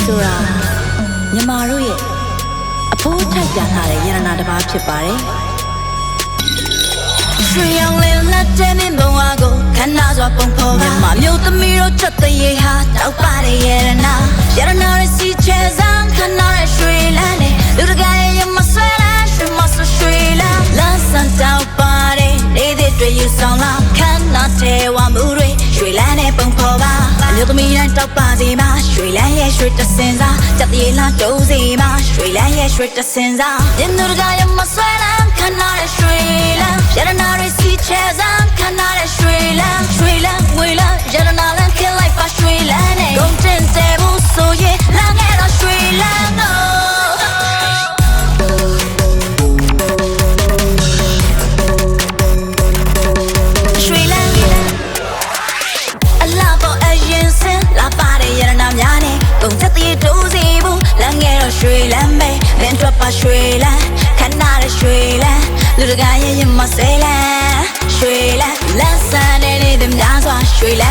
ဆိုတာညီမတို့ရဲ့အဖိုးထိုက်တန်လာတဲ့ယန္နာတစ်ပါးဖြစ်ပါတယ်ရွှေရောင်လေးလက်တဲ့မင်းဘဝကိုခဏစွာပုံဖော်ပါမြမမျိုးသမီးတို့ချက်တဲ့ရေဟာတောက်ပါတဲ့ယန္နာရဲ့စီချဲစံခဏရဲ့ရွှေလန်းနဲ့လူတကာရဲ့မဆွဲလားရွှေမဆွရွှေလန်းလန်းစံတောက်ပါတဲ့နေတဲ့တွေယူဆောင်လာခဏတဲ့ဝမှုတွေရွှေလန်းနဲ့ပုံဖော်ပါမျိုးသမီးတိုင်းတောက်ပါစီမှာရွှေလန်းရဲ့ရွှေတစင်စားချက်တဲ့လားတုံးစီမှာရွှေလန်းရဲ့ရွှေတစင်စားညလူတကာရဲ့မဆွဲလားခဏရဲ့ရွှေလန်းရတနာရဲ့စီချဲစံခဏရဲ့ရွှေလန်းငွေလန်းရတနာလန်းခင်းလိုက်ပါရွှေလန်းနဲ့ဂုံတင်တဲ့ဘူးဆိုရင်လန်းငယ်တော့ရွှေလန်းကုန်သက်တည်ဒိုးစီဘူးလမ်းငယ်တော့ရွှေလမ်းပဲလင်းထွက်ပါရွှေလမ်းခဏတဲ့ရွှေလမ်းလူတကာရဲ့ရင်မဆဲလမ်းရွှေလမ်းလမ်းဆန်းနေတဲ့များစွာရွှေလ